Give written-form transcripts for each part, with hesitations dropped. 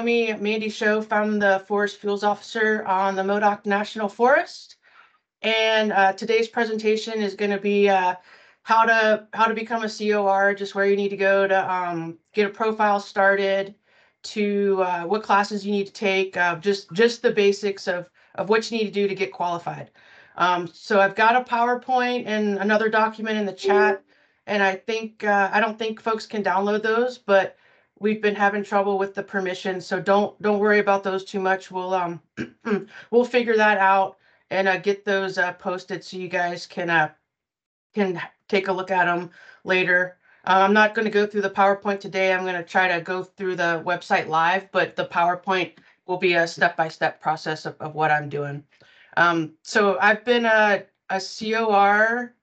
Me, Mandy Show, I'm the Forest Fuels Officer on the Modoc National Forest. And today's presentation is going to be how to become a COR, just where you need to go to get a profile started, to what classes you need to take, just the basics of what you need to do to get qualified. So I've got a PowerPoint and another document in the chat, and I don't think folks can download those, but we've been having trouble with the permission, so don't worry about those too much. We'll we'll figure that out and get those posted so you guys can take a look at them later. I'm not going to go through the PowerPoint today. I'm going to try to go through the website live, but the PowerPoint will be a step-by-step process of what I'm doing. So I've been a COR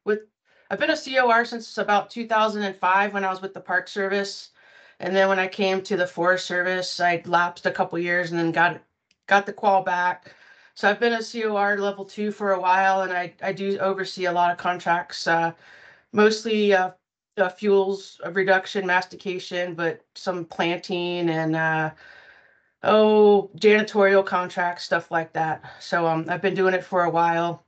since about 2005 when I was with the Park Service. And then when I came to the Forest Service, I lapsed a couple years and then got the qual back. So I've been a COR level 2 for a while, and I do oversee a lot of contracts, mostly fuels reduction, mastication, but some planting and janitorial contracts, stuff like that. So I've been doing it for a while,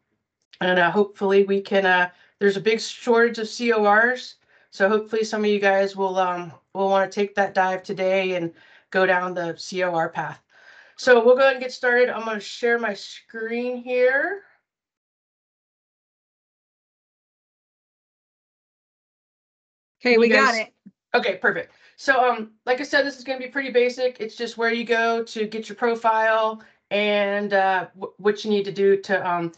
and hopefully we can. There's a big shortage of CORs, so hopefully some of you guys will want to take that dive today and go down the COR path. So we'll go ahead and get started. I'm going to share my screen here. Okay, we got it. Okay, perfect. So like I said, this is going to be pretty basic. It's just where you go to get your profile and what you need to do to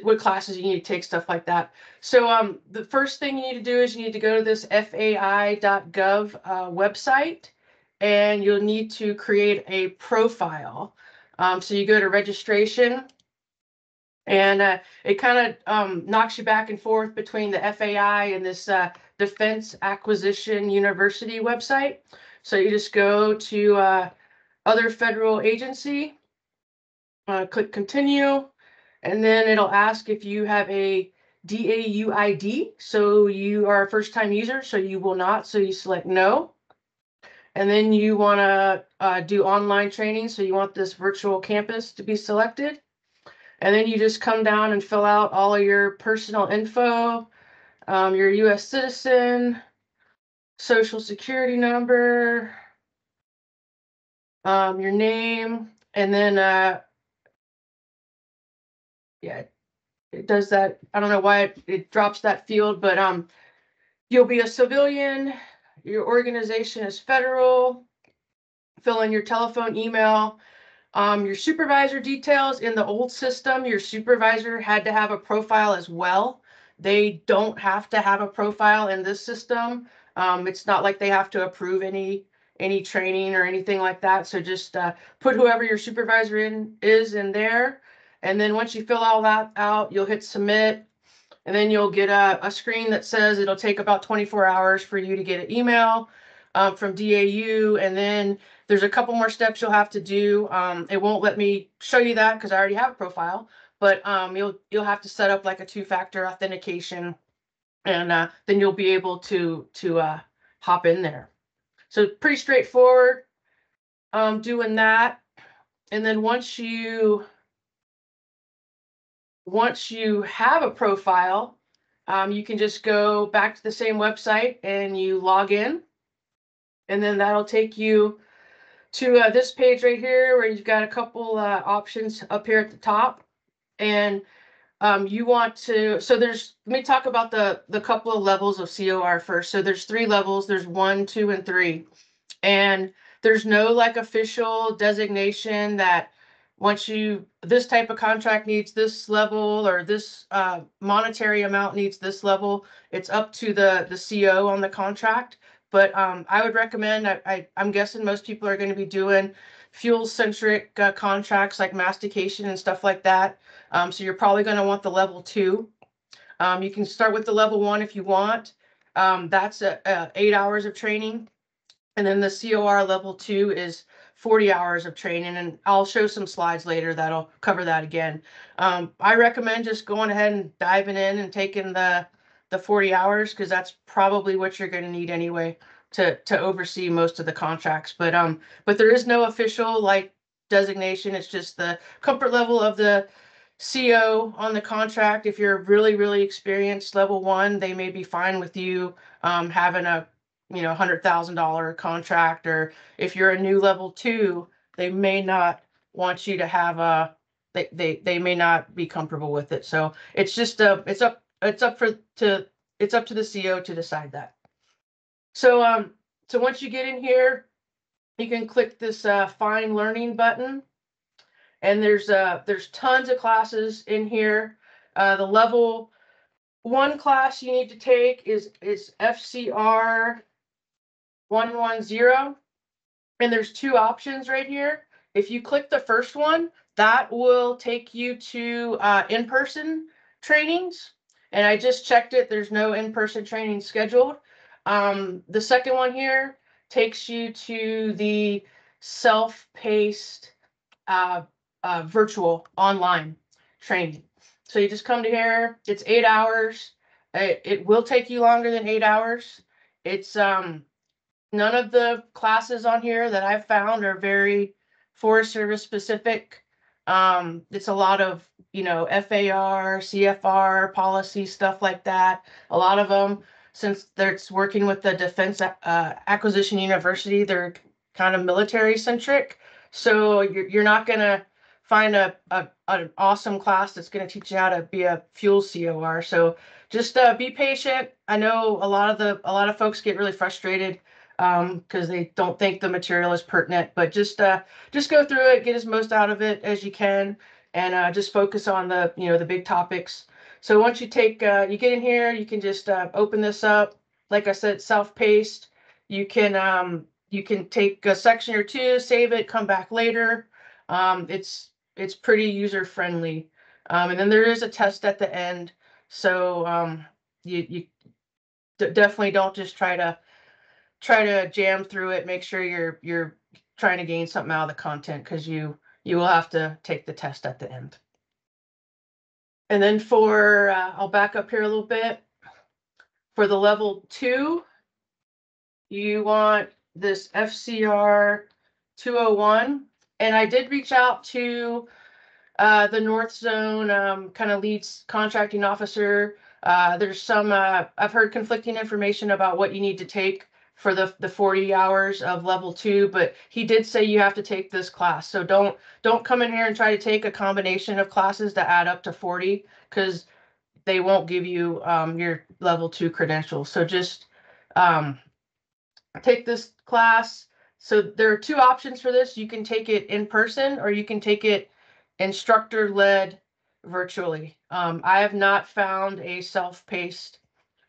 what classes you need to take, stuff like that. So the first thing you need to do is you need to go to this fai.gov website, and you'll need to create a profile. So you go to registration, and it kind of knocks you back and forth between the FAI and this Defense Acquisition University website. So you just go to other federal agency, click continue, and then it'll ask if you have a DAU ID. So you are a first-time user, so you will not. So you select no. And then you want to do online training. So you want this virtual campus to be selected. And then you just come down and fill out all of your personal info, your U.S. citizen, social security number, your name, and then, yeah, it does that. I don't know why it drops that field, but you'll be a civilian, your organization is federal, fill in your telephone, email, your supervisor details. In the old system, your supervisor had to have a profile as well. They don't have to have a profile in this system. It's not like they have to approve any training or anything like that. So just put whoever your supervisor is in there. And then once you fill all that out, you'll hit submit. And then you'll get a screen that says it'll take about 24 hours for you to get an email from DAU. And then there's a couple more steps you'll have to do. It won't let me show you that because I already have a profile, but you'll have to set up like a 2-factor authentication, and then you'll be able to hop in there. So pretty straightforward doing that. And then once you have a profile, you can just go back to the same website and you log in, and then that'll take you to this page right here where you've got a couple options up here at the top. And you want to, so let me talk about the couple of levels of COR first. So there's 3 levels. There's 1, 2, and 3. And there's no like official designation that this type of contract needs this level, or this monetary amount needs this level. It's up to the CO on the contract. But I would recommend, I'm guessing most people are going to be doing fuel-centric contracts like mastication and stuff like that. So you're probably going to want the level 2. You can start with the level 1 if you want. That's 8 hours of training. And then the COR level 2 is 40 hours of training, and I'll show some slides later that'll cover that again. I recommend just going ahead and diving in and taking the 40 hours, because that's probably what you're going to need anyway. to oversee most of the contracts. But there is no official like designation. It's just the comfort level of the CO on the contract. If you're really, really experienced level 1, they may be fine with you having a $100,000 contract, or if you're a new level 2, they may not want you to have a they may not be comfortable with it. So it's just it's up to the CO to decide that. So once you get in here, you can click this find learning button, and there's tons of classes in here. The level 1 class you need to take is FCR 110, and there's 2 options right here. If you click the first one, that will take you to in-person trainings, and I just checked it. There's no in-person training scheduled. The second one here takes you to the self-paced virtual online training. So you just come to here. It's 8 hours. It will take you longer than 8 hours. It's none of the classes on here that I've found are very Forest Service specific. It's a lot of, FAR, CFR, policy, stuff like that. A lot of them, since it's working with the Defense Acquisition University, they're kind of military centric. So you're not going to find an awesome class that's going to teach you how to be a fuel COR. So just be patient. I know a lot of folks get really frustrated because they don't think the material is pertinent, but just go through it, get as most out of it as you can, and just focus on the big topics. So once you get in here, you can just open this up. Like I said, self-paced. You can take a section or 2, save it, come back later. It's pretty user friendly, and then there is a test at the end. So you definitely don't just try to jam through it. Make sure you're trying to gain something out of the content, because you will have to take the test at the end. And then for I'll back up here a little bit. For the level 2, you want this FCR 201, and I did reach out to the North Zone kind of leads contracting officer. There's some I've heard conflicting information about what you need to take for the 40 hours of level 2, but he did say you have to take this class. So don't come in here and try to take a combination of classes to add up to 40, because they won't give you your level 2 credentials. So just take this class. So there are 2 options for this. You can take it in person, or you can take it instructor-led virtually. I have not found a self-paced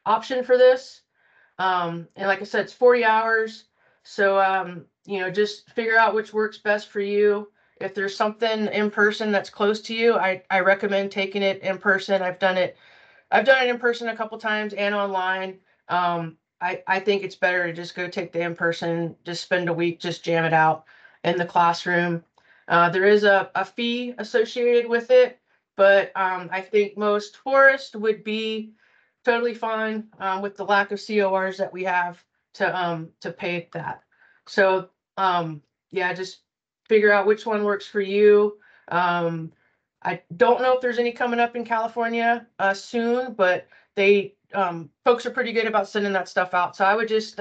option for this. And like I said, it's 40 hours. So, just figure out which works best for you. If there's something in person that's close to you, I recommend taking it in person. I've done it in person a couple times and online. I think it's better to just go take the in-person, just spend a week, just jam it out in the classroom. There is a fee associated with it, but I think most forest would be totally fine with the lack of CORs that we have to pay that. So yeah, just figure out which one works for you. I don't know if there's any coming up in California soon, but they folks are pretty good about sending that stuff out. So I would just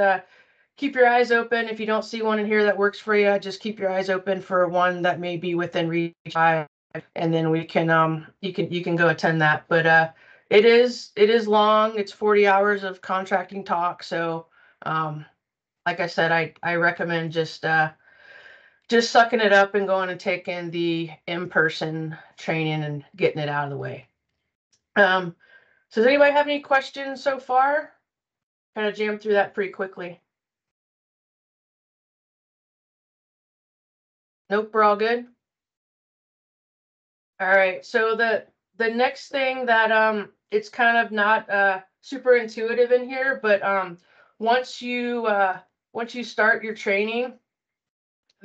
keep your eyes open. If you don't see one in here that works for you, just keep your eyes open for one that may be within reach, and then we can you can go attend that. But it is long. It's 40 hours of contracting talk. So like I said, I recommend just sucking it up and going and taking the in-person training and getting it out of the way. So does anybody have any questions so far? Kind of jammed through that pretty quickly. Nope, we're all good. All right. So the next thing that it's kind of not super intuitive in here, but once you start your training,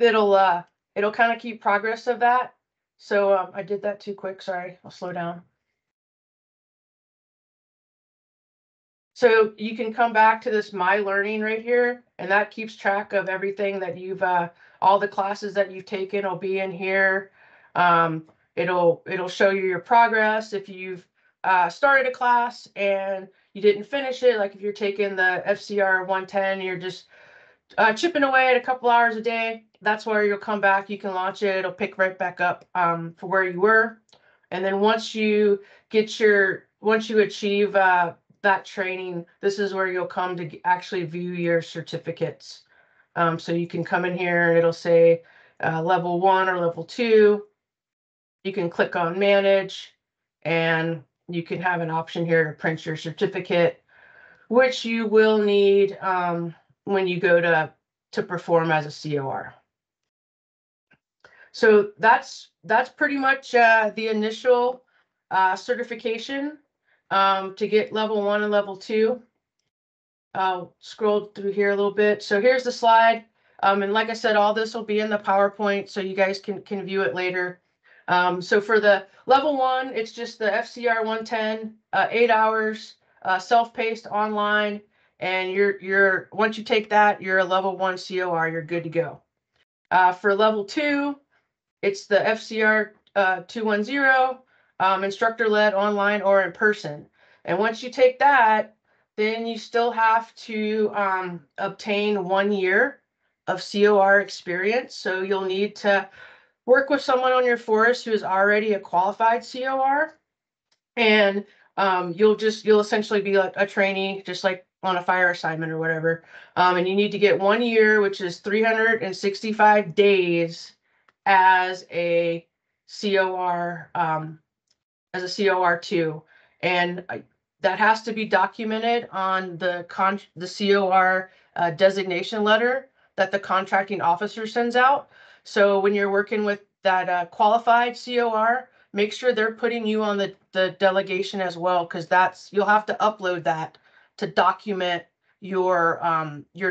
it'll kind of keep progress of that. So I did that too quick. Sorry, I'll slow down. So you can come back to this My Learning right here, and that keeps track of everything that you've, all the classes that you've taken will be in here. It'll show you your progress. If you've started a class and you didn't finish it, like if you're taking the FCR 110, you're just chipping away at a couple hours a day, that's where you'll come back. You can launch it. It'll pick right back up for where you were. And then once you achieve that training, this is where you'll come to actually view your certificates. So you can come in here and it'll say level 1 or level 2. You can click on manage and you can have an option here to print your certificate, which you will need when you go to perform as a COR. So that's pretty much the initial certification to get level 1 and level 2. I'll scroll through here a little bit. So here's the slide. And like I said, all this will be in the PowerPoint, so you guys can view it later. So for the level 1, it's just the FCR 110, 8 hours, self-paced online, and you're once you take that, you're a level 1 COR. You're good to go. For level 2, it's the FCR 210, instructor-led, online, or in person. And once you take that, then you still have to obtain 1 year of COR experience. So you'll need to work with someone on your forest who is already a qualified COR, and you'll essentially be like a trainee, just like on a fire assignment or whatever. And you need to get 1 year, which is 365 days as a COR, as a COR2, and that has to be documented on the COR designation letter that the contracting officer sends out. So when you're working with that qualified COR, make sure they're putting you on the delegation as well, because you'll have to upload that to document your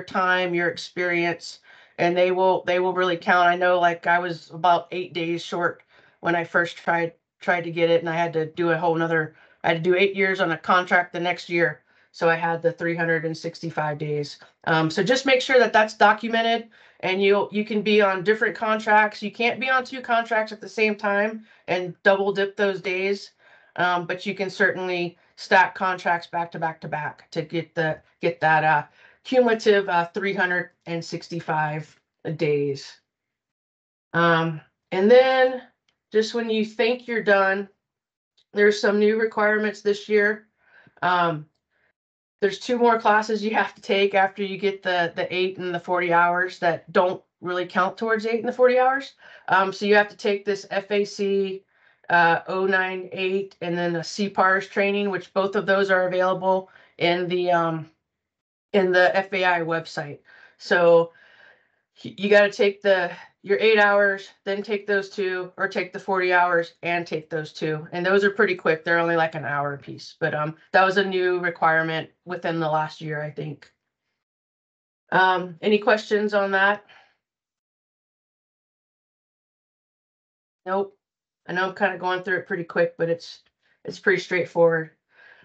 time, your experience, and they will really count. I know, like, I was about 8 days short when I first tried to get it, and I had to do I had to do 8 years on a contract the next year. So I had the 365 days. So just make sure that that's documented, and you can be on different contracts. You can't be on 2 contracts at the same time and double dip those days. But you can certainly stack contracts back to back to back to get that cumulative 365 days. And then just when you think you're done, there's some new requirements this year. There's 2 more classes you have to take after you get the 8 and the 40 hours that don't really count towards 8 and the 40 hours. So you have to take this FAC 098 and then the CPARS training, which both of those are available in the FAI website. So you got to take your 8 hours, then take those 2, or take the 40 hours and take those 2. And those are pretty quick. They're only like an hour a piece. But that was a new requirement within the last year, I think. Any questions on that? Nope. I know I'm kind of going through it pretty quick, but it's pretty straightforward.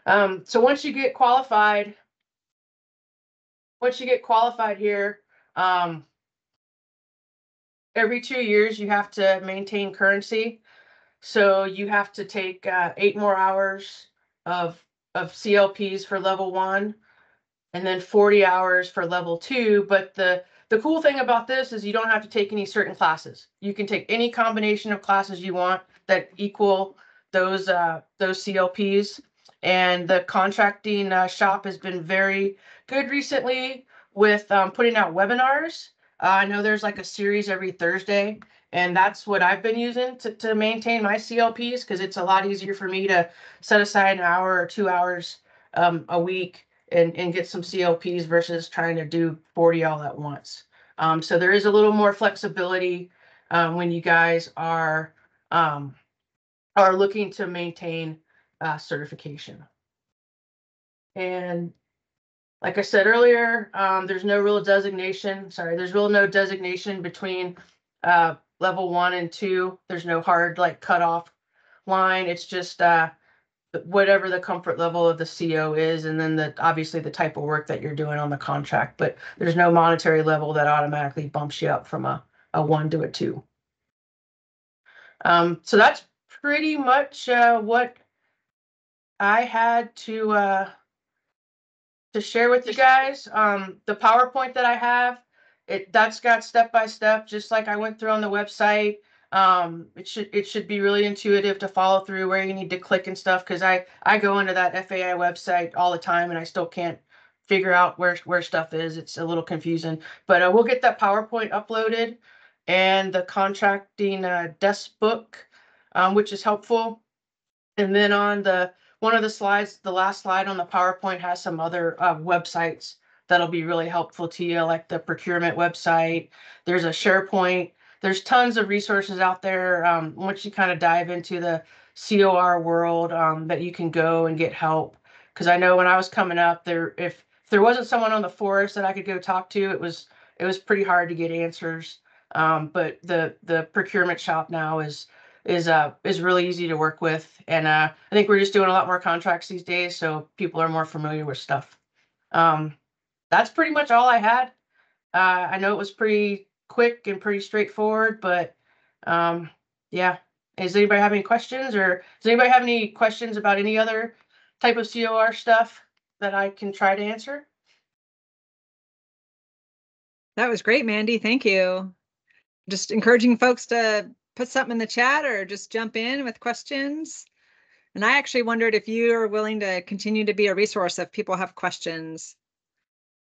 So once you get qualified here, every 2 years you have to maintain currency. So you have to take 8 more hours of CLPs for level 1, and then 40 hours for level 2. But the cool thing about this is you don't have to take any certain classes. You can take any combination of classes you want that equal those CLPs. And the contracting shop has been very good recently with putting out webinars. I know there's like a series every Thursday, and that's what I've been using to maintain my CLPs, because it's a lot easier for me to set aside an hour or 2 hours a week and get some CLPs versus trying to do 40 all at once. So there is a little more flexibility when you guys are looking to maintain certification. And like I said earlier, there's no real designation. There's really no designation between level 1 and 2. There's no hard like cutoff line. It's just whatever the comfort level of the CO is, and then obviously the type of work that you're doing on the contract. But there's no monetary level that automatically bumps you up from a 1 to a 2. So that's pretty much what I had to share with you guys. The PowerPoint that I have, that's got step by step, just like I went through on the website. It should be really intuitive to follow through where you need to click and stuff, because I go into that FAI website all the time and I still can't figure out where stuff is. It's a little confusing, but we'll get that PowerPoint uploaded and the contracting desk book, which is helpful. And then on one of the slides, the last slide on the PowerPoint has some other websites that'll be really helpful to you, like the procurement website. There's a SharePoint. There's tons of resources out there once you kind of dive into the COR world that you can go and get help. Because I know when I was coming up there, if there wasn't someone on the forest that I could go talk to, it was pretty hard to get answers. But the procurement shop now is really easy to work with, and I think we're just doing a lot more contracts these days, so people are more familiar with stuff. That's pretty much all I had. I know it was pretty quick and pretty straightforward, but yeah. Does anybody have any questions, or does anybody have any questions about any other type of COR stuff that I can try to answer? That was great, Mandy. Thank you. Just encouraging folks to put something in the chat or just jump in with questions. And I actually wondered if you are willing to continue to be a resource if people have questions.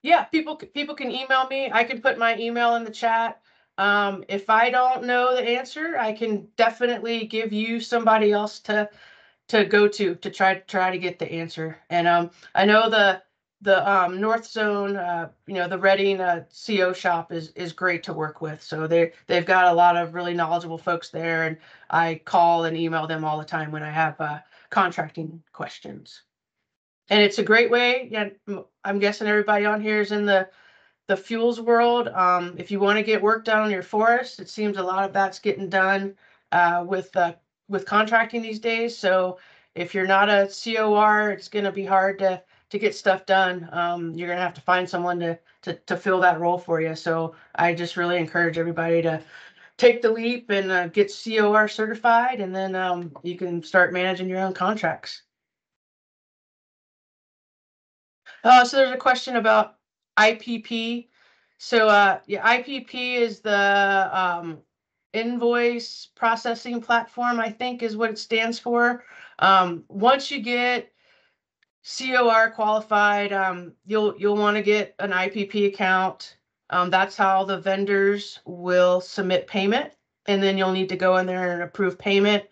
Yeah, people can email me. I can put my email in the chat. If I don't know the answer, I can definitely give you somebody else to go to try to get the answer. And I know the North Zone, the Reading CO shop is great to work with. So they've got a lot of really knowledgeable folks there, and I call and email them all the time when I have contracting questions. And it's a great way. Yeah, I'm guessing everybody on here is in the fuels world. If you want to get work done on your forest, it seems a lot of that's getting done with contracting these days. So if you're not a COR, it's going to be hard to get stuff done. You're going to have to find someone to fill that role for you. So I just really encourage everybody to take the leap and get COR certified, and then you can start managing your own contracts. So there's a question about IPP. So yeah, IPP is the invoice processing platform, I think is what it stands for. Once you get COR qualified, you'll want to get an IPP account. That's how the vendors will submit payment, and then you'll need to go in there and approve payment.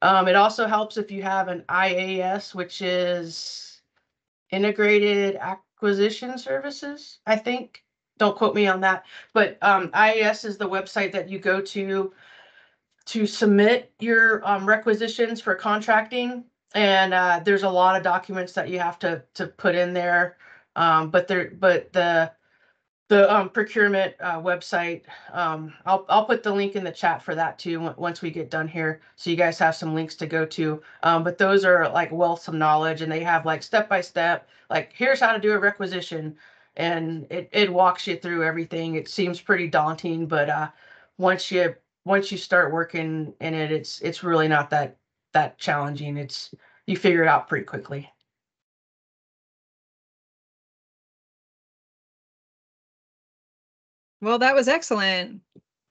It also helps if you have an IAS, which is Integrated Acquisition Services, I think. Don't quote me on that. But IAS is the website that you go to submit your requisitions for contracting. And there's a lot of documents that you have to put in there. But the procurement website, I'll put the link in the chat for that too once we get done here, so you guys have some links to go to. But those are like wealth of knowledge, and they have like step by step, like here's how to do a requisition, and it walks you through everything. It seems pretty daunting, but once you start working in it, it's really not that challenging. You figure it out pretty quickly. Well, that was excellent.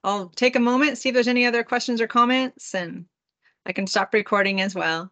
I'll take a moment, see if there's any other questions or comments, and I can stop recording as well.